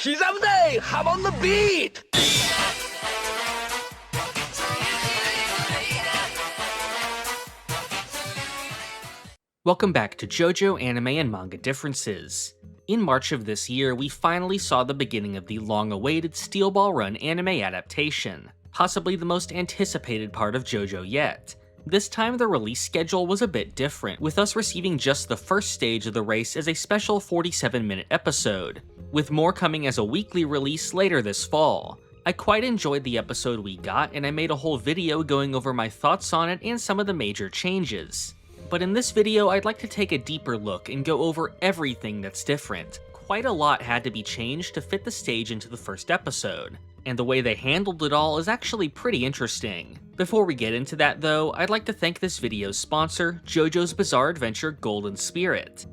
Kizamde! Hop on the beat! Welcome back to JoJo Anime and Manga Differences. In March of this year, we finally saw the beginning of the long-awaited Steel Ball Run anime adaptation, possibly the most anticipated part of JoJo yet. This time the release schedule was a bit different, with us receiving just the first stage of the race as a special 47-minute episode, with more coming as a weekly release later this fall. I quite enjoyed the episode we got, and I made a whole video going over my thoughts on it and some of the major changes. But in this video, I'd like to take a deeper look and go over everything that's different. Quite a lot had to be changed to fit the stage into the first episode, and the way they handled it all is actually pretty interesting. Before we get into that though, I'd like to thank this video's sponsor, JoJo's Bizarre Adventure Golden Spirit.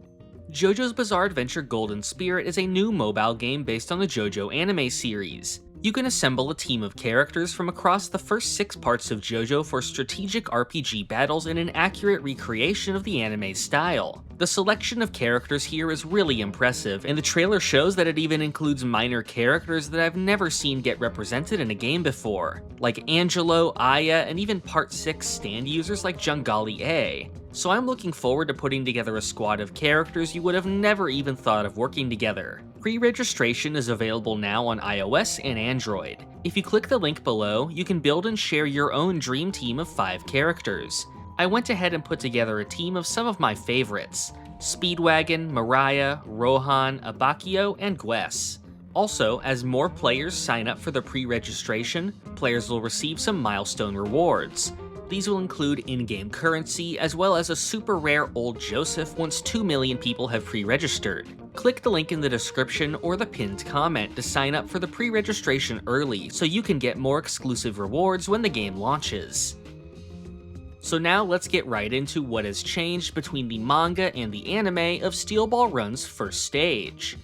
JoJo's Bizarre Adventure Golden Spirit is a new mobile game based on the JoJo anime series. You can assemble a team of characters from across the first 6 parts of JoJo for strategic RPG battles in an accurate recreation of the anime's style. The selection of characters here is really impressive, and the trailer shows that it even includes minor characters that I've never seen get represented in a game before, like Angelo, Aya, and even Part 6 stand users like Jungali A. So I'm looking forward to putting together a squad of characters you would have never even thought of working together. Pre-registration is available now on iOS and Android. If you click the link below, you can build and share your own dream team of 5 characters. I went ahead and put together a team of some of my favorites: Speedwagon, Mariah, Rohan, Abakio, and Gwess. Also, as more players sign up for the pre-registration, players will receive some milestone rewards. These will include in-game currency, as well as a super rare Old Joseph once 2 million people have pre-registered. Click the link in the description or the pinned comment to sign up for the pre-registration early so you can get more exclusive rewards when the game launches. So now let's get right into what has changed between the manga and the anime of Steel Ball Run's first stage.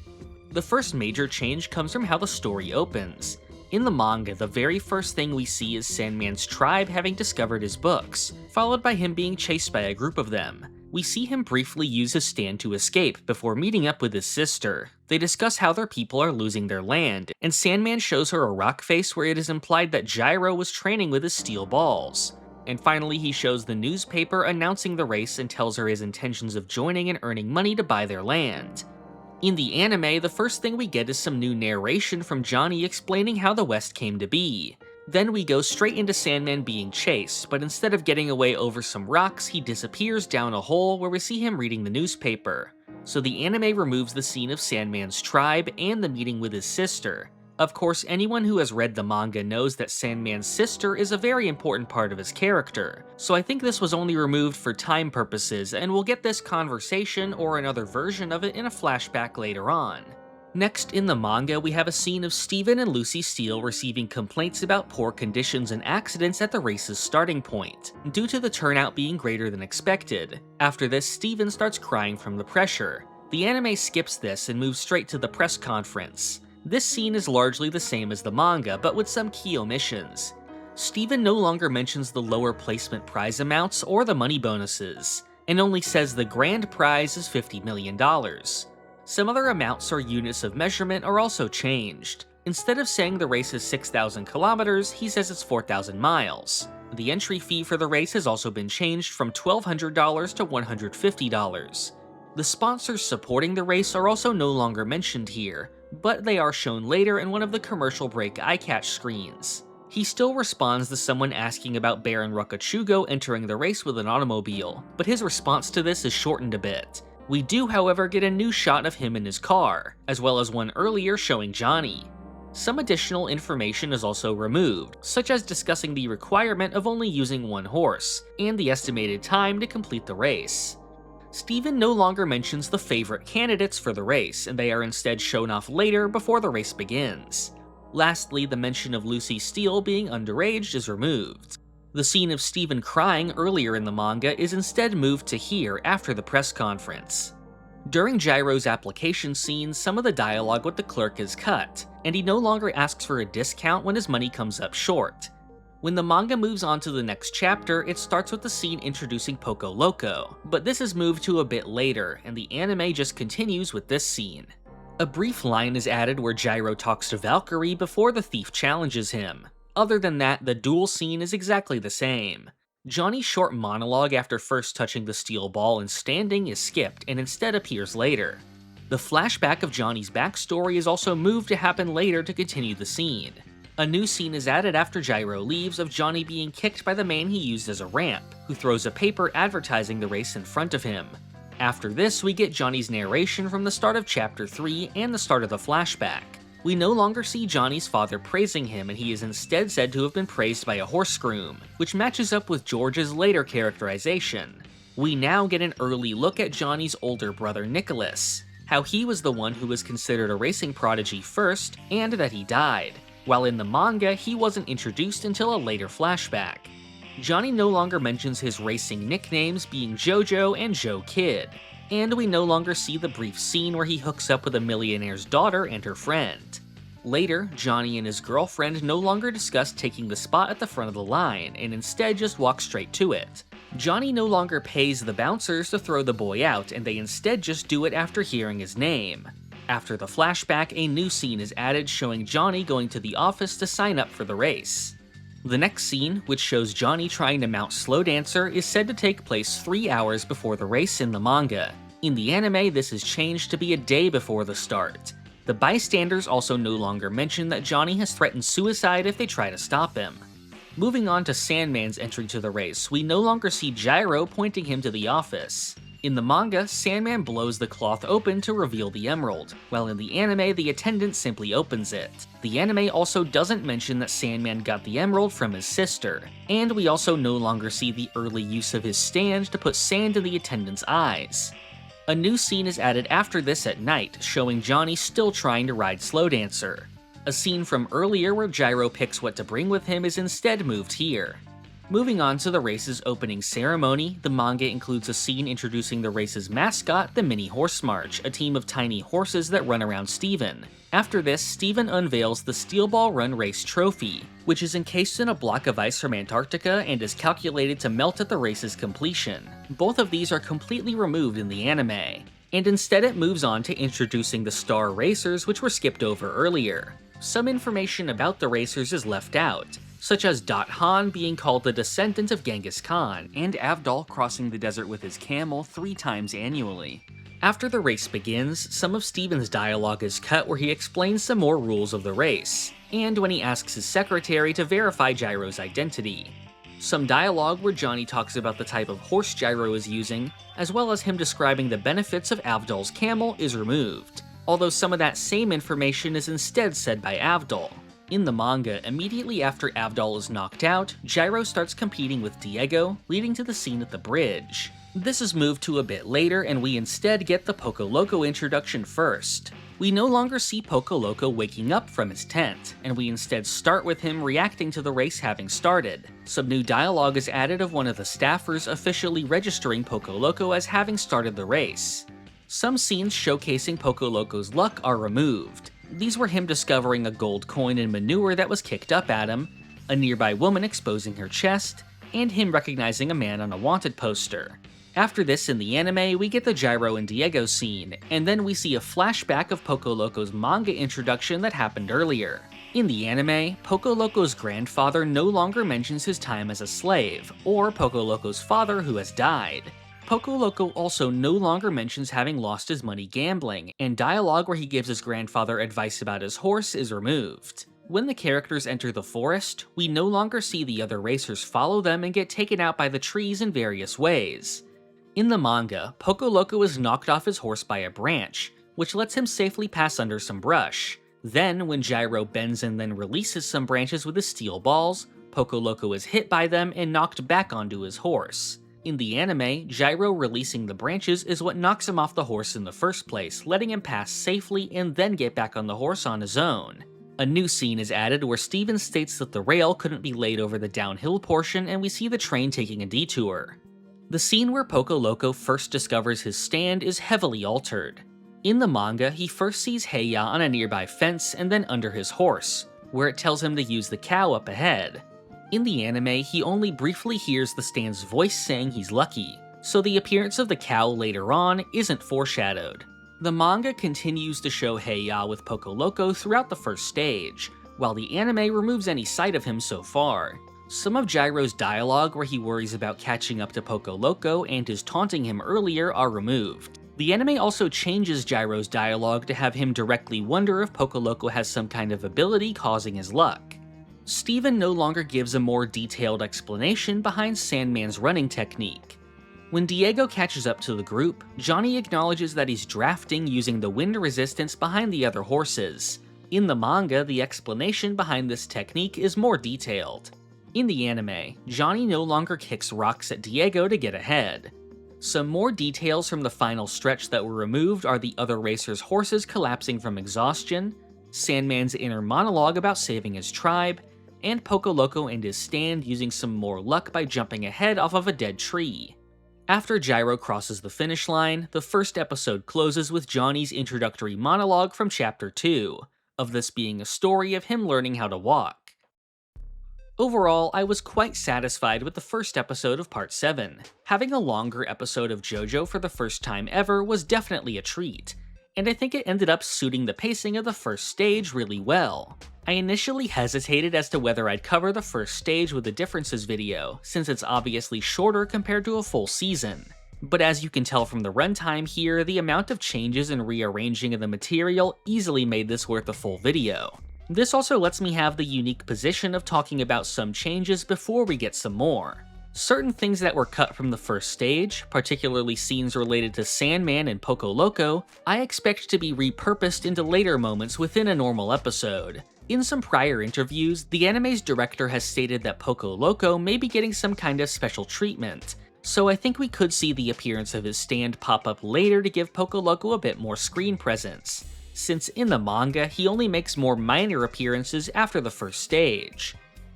The first major change comes from how the story opens. In the manga, the very first thing we see is Sandman's tribe having discovered his books, followed by him being chased by a group of them. We see him briefly use his stand to escape before meeting up with his sister. They discuss how their people are losing their land, and Sandman shows her a rock face where it is implied that Gyro was training with his steel balls. And finally, he shows the newspaper announcing the race and tells her his intentions of joining and earning money to buy their land. In the anime, the first thing we get is some new narration from Johnny explaining how the West came to be. Then we go straight into Sandman being chased, but instead of getting away over some rocks, he disappears down a hole where we see him reading the newspaper. So the anime removes the scene of Sandman's tribe and the meeting with his sister. Of course, anyone who has read the manga knows that Sandman's sister is a very important part of his character, so I think this was only removed for time purposes, and we'll get this conversation or another version of it in a flashback later on. Next, in the manga, we have a scene of Steven and Lucy Steele receiving complaints about poor conditions and accidents at the race's starting point, due to the turnout being greater than expected. After this, Steven starts crying from the pressure. The anime skips this and moves straight to the press conference. This scene is largely the same as the manga, but with some key omissions. Steven no longer mentions the lower placement prize amounts or the money bonuses, and only says the grand prize is $50 million. Some other amounts or units of measurement are also changed. Instead of saying the race is 6,000 kilometers, he says it's 4,000 miles. The entry fee for the race has also been changed from $1,200 to $150. The sponsors supporting the race are also no longer mentioned here, but they are shown later in one of the commercial break eye-catch screens. He still responds to someone asking about Baron Rakachugo entering the race with an automobile, but his response to this is shortened a bit. We do, however, get a new shot of him in his car, as well as one earlier showing Johnny. Some additional information is also removed, such as discussing the requirement of only using one horse, and the estimated time to complete the race. Steven no longer mentions the favorite candidates for the race, and they are instead shown off later before the race begins. Lastly, the mention of Lucy Steele being underage is removed. The scene of Steven crying earlier in the manga is instead moved to here after the press conference. During Gyro's application scene, some of the dialogue with the clerk is cut, and he no longer asks for a discount when his money comes up short. When the manga moves on to the next chapter, it starts with the scene introducing Poco Loco, but this is moved to a bit later, and the anime just continues with this scene. A brief line is added where Gyro talks to Valkyrie before the thief challenges him. Other than that, the duel scene is exactly the same. Johnny's short monologue after first touching the steel ball and standing is skipped and instead appears later. The flashback of Johnny's backstory is also moved to happen later to continue the scene. A new scene is added after Gyro leaves of Johnny being kicked by the man he used as a ramp, who throws a paper advertising the race in front of him. After this, we get Johnny's narration from the start of Chapter 3 and the start of the flashback. We no longer see Johnny's father praising him, and he is instead said to have been praised by a horse groom, which matches up with George's later characterization. We now get an early look at Johnny's older brother Nicholas, how he was the one who was considered a racing prodigy first, and that he died, while in the manga he wasn't introduced until a later flashback. Johnny no longer mentions his racing nicknames being JoJo and Joe Kid, and we no longer see the brief scene where he hooks up with a millionaire's daughter and her friend. Later, Johnny and his girlfriend no longer discuss taking the spot at the front of the line, and instead just walk straight to it. Johnny no longer pays the bouncers to throw the boy out, and they instead just do it after hearing his name. After the flashback, a new scene is added showing Johnny going to the office to sign up for the race. The next scene, which shows Johnny trying to mount Slow Dancer, is said to take place 3 hours before the race in the manga. In the anime, this is changed to be a day before the start. The bystanders also no longer mention that Johnny has threatened suicide if they try to stop him. Moving on to Sandman's entry to the race, we no longer see Gyro pointing him to the office. In the manga, Sandman blows the cloth open to reveal the emerald, while in the anime the attendant simply opens it. The anime also doesn't mention that Sandman got the emerald from his sister, and we also no longer see the early use of his stand to put sand in the attendant's eyes. A new scene is added after this at night, showing Johnny still trying to ride Slow Dancer. A scene from earlier where Gyro picks what to bring with him is instead moved here. Moving on to the race's opening ceremony, the manga includes a scene introducing the race's mascot, the Mini Horse March, a team of tiny horses that run around Steven. After this, Steven unveils the Steel Ball Run Race Trophy, which is encased in a block of ice from Antarctica and is calculated to melt at the race's completion. Both of these are completely removed in the anime, and instead it moves on to introducing the Star Racers, which were skipped over earlier. Some information about the racers is left out, such as Dot Han being called the descendant of Genghis Khan, and Avdol crossing the desert with his camel 3 times annually. After the race begins, some of Steven's dialogue is cut where he explains some more rules of the race, and when he asks his secretary to verify Gyro's identity. Some dialogue where Johnny talks about the type of horse Gyro is using, as well as him describing the benefits of Avdol's camel, is removed, although some of that same information is instead said by Avdol. In the manga, immediately after Avdol is knocked out, Gyro starts competing with Diego, leading to the scene at the bridge. This is moved to a bit later, and we instead get the Poco Loco introduction first. We no longer see Poco Loco waking up from his tent, and we instead start with him reacting to the race having started. Some new dialogue is added of one of the staffers officially registering Poco Loco as having started the race. Some scenes showcasing Poco Loco's luck are removed. These were him discovering a gold coin in manure that was kicked up at him, a nearby woman exposing her chest, and him recognizing a man on a wanted poster. After this in the anime, we get the Gyro and Diego scene, and then we see a flashback of Poco Loco's manga introduction that happened earlier. In the anime, Poco Loco's grandfather no longer mentions his time as a slave, or Poco Loco's father who has died. Poco Loco also no longer mentions having lost his money gambling, and dialogue where he gives his grandfather advice about his horse is removed. When the characters enter the forest, we no longer see the other racers follow them and get taken out by the trees in various ways. In the manga, Poco Loco is knocked off his horse by a branch, which lets him safely pass under some brush. Then, when Gyro bends and then releases some branches with his steel balls, Poco Loco is hit by them and knocked back onto his horse. In the anime, Gyro releasing the branches is what knocks him off the horse in the first place, letting him pass safely and then get back on the horse on his own. A new scene is added where Steven states that the rail couldn't be laid over the downhill portion, and we see the train taking a detour. The scene where Poco Loco first discovers his stand is heavily altered. In the manga, he first sees Heiya on a nearby fence and then under his horse, where it tells him to use the cow up ahead. In the anime, he only briefly hears the stand's voice saying he's lucky, so the appearance of the cow later on isn't foreshadowed. The manga continues to show Heiya with Poco Loco throughout the first stage, while the anime removes any sight of him so far. Some of Gyro's dialogue where he worries about catching up to Poco Loco and is taunting him earlier are removed. The anime also changes Gyro's dialogue to have him directly wonder if Poco Loco has some kind of ability causing his luck. Steven no longer gives a more detailed explanation behind Sandman's running technique. When Diego catches up to the group, Johnny acknowledges that he's drafting using the wind resistance behind the other horses. In the manga, the explanation behind this technique is more detailed. In the anime, Johnny no longer kicks rocks at Diego to get ahead. Some more details from the final stretch that were removed are the other racers' horses collapsing from exhaustion, Sandman's inner monologue about saving his tribe, and Poco Loco and his stand using some more luck by jumping ahead off of a dead tree. After Gyro crosses the finish line, the first episode closes with Johnny's introductory monologue from Chapter 2, of this being a story of him learning how to walk. Overall, I was quite satisfied with the first episode of Part 7. Having a longer episode of JoJo for the first time ever was definitely a treat, and I think it ended up suiting the pacing of the first stage really well. I initially hesitated as to whether I'd cover the first stage with a differences video, since it's obviously shorter compared to a full season. But as you can tell from the runtime here, the amount of changes and rearranging of the material easily made this worth a full video. This also lets me have the unique position of talking about some changes before we get some more. Certain things that were cut from the first stage, particularly scenes related to Sandman and Poco Loco, I expect to be repurposed into later moments within a normal episode. In some prior interviews, the anime's director has stated that Poco Loco may be getting some kind of special treatment, so I think we could see the appearance of his stand pop up later to give Poco Loco a bit more screen presence, since in the manga he only makes more minor appearances after the first stage.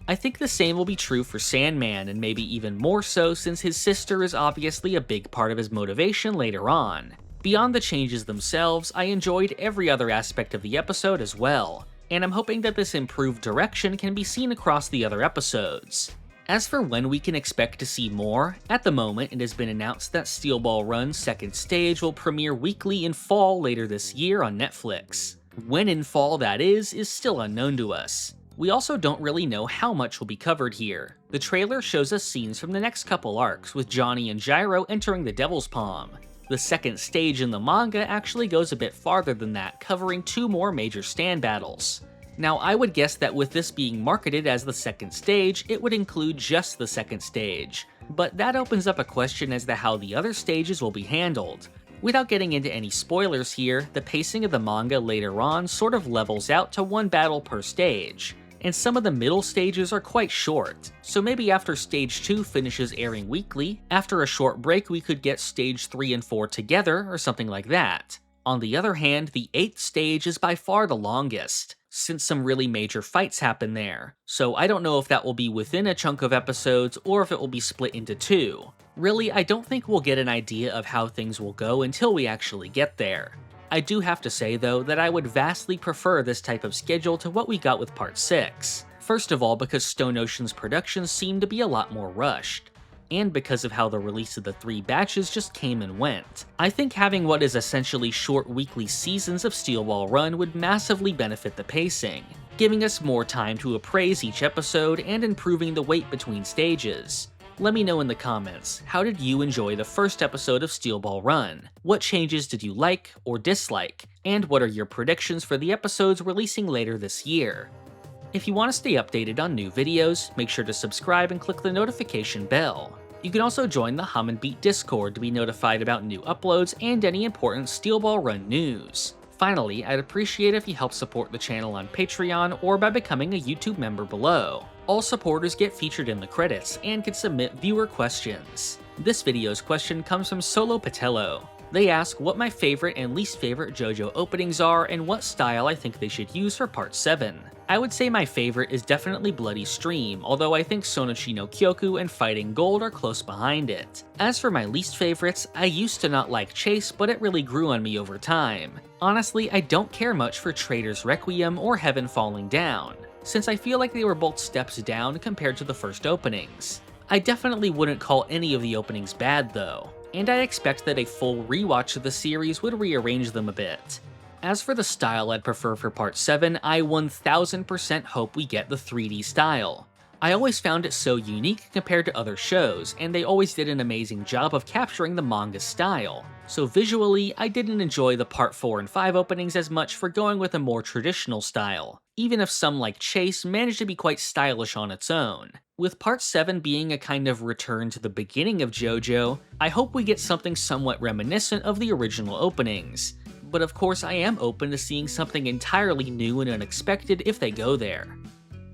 I think the same will be true for Sandman, and maybe even more so since his sister is obviously a big part of his motivation later on. Beyond the changes themselves, I enjoyed every other aspect of the episode as well, and I'm hoping that this improved direction can be seen across the other episodes. As for when we can expect to see more, at the moment it has been announced that Steel Ball Run's second stage will premiere weekly in fall later this year on Netflix. When in fall that is still unknown to us. We also don't really know how much will be covered here. The trailer shows us scenes from the next couple arcs, with Johnny and Gyro entering the Devil's Palm. The second stage in the manga actually goes a bit farther than that, covering 2 more major stand battles. Now, I would guess that with this being marketed as the second stage, it would include just the second stage, but that opens up a question as to how the other stages will be handled. Without getting into any spoilers here, the pacing of the manga later on sort of levels out to 1 battle per stage, and some of the middle stages are quite short, so maybe after Stage 2 finishes airing weekly, after a short break we could get Stage 3 and 4 together or something like that. On the other hand, the 8th stage is by far the longest, since some really major fights happen there, so I don't know if that will be within a chunk of episodes or if it will be split into 2. Really, I don't think we'll get an idea of how things will go until we actually get there. I do have to say though that I would vastly prefer this type of schedule to what we got with Part 6. First of all because Stone Ocean's productions seem to be a lot more rushed, and because of how the release of the 3 batches just came and went. I think having what is essentially short weekly seasons of Steel Ball Run would massively benefit the pacing, giving us more time to appraise each episode and improving the wait between stages. Let me know in the comments, how did you enjoy the first episode of Steel Ball Run? What changes did you like or dislike? And what are your predictions for the episodes releasing later this year? If you want to stay updated on new videos, make sure to subscribe and click the notification bell. You can also join the Hum and Beat Discord to be notified about new uploads and any important Steel Ball Run news. Finally, I'd appreciate if you help support the channel on Patreon or by becoming a YouTube member below. All supporters get featured in the credits and can submit viewer questions. This video's question comes from Solo Patello. They ask what my favorite and least favorite JoJo openings are and what style I think they should use for Part 7. I would say my favorite is definitely Bloody Stream, although I think Sonochi no Kyoku and Fighting Gold are close behind it. As for my least favorites, I used to not like Chase, but it really grew on me over time. Honestly, I don't care much for Trader's Requiem or Heaven Falling Down, since I feel like they were both steps down compared to the first openings. I definitely wouldn't call any of the openings bad though. and I expect that a full rewatch of the series would rearrange them a bit. As for the style I'd prefer for Part 7, I 1000% hope we get the 3D style. I always found it so unique compared to other shows, and they always did an amazing job of capturing the manga style. So visually, I didn't enjoy the Part 4 and 5 openings as much for going with a more traditional style, even if some like Chase managed to be quite stylish on its own. With Part 7 being a kind of return to the beginning of JoJo, I hope we get something somewhat reminiscent of the original openings. But of course I am open to seeing something entirely new and unexpected if they go there.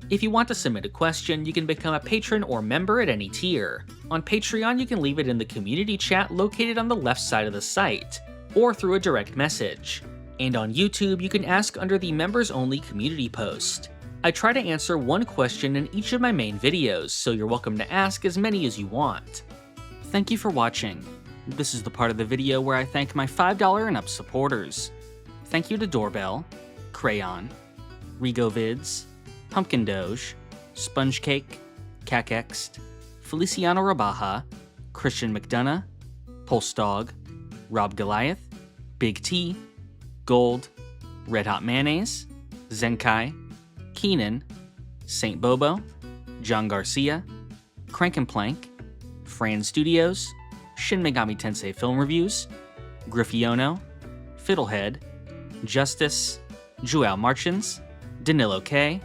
If you want to submit a question, you can become a patron or member at any tier. On Patreon, you can leave it in the community chat located on the left side of the site, or through a direct message. And on YouTube, you can ask under the members only community post. I try to answer one question in each of my main videos, so you're welcome to ask as many as you want. Thank you for watching. This is the part of the video where I thank my $5 and up supporters. Thank you to Doorbell, Crayon, Rigovids, Pumpkin Doge, Sponge Cake, Cakext, Feliciano Rabaja, Christian McDonough, Pulse Dog, Rob Goliath, Big T, Gold, Red Hot Mayonnaise, Zenkai, Keenan, Saint Bobo, John Garcia, Crank and Plank, Fran Studios, Shin Megami Tensei Film Reviews, Griffiono, Fiddlehead, Justice, Joao Marchins, Danilo K,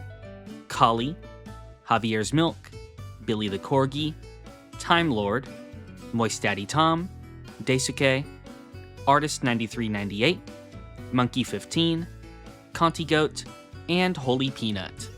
Kali, Javier's Milk, Billy the Corgi, Time Lord, Moist Daddy Tom, Daisuke, Artist 9398, Monkey 15, Conti Goat, and Holy Peanut.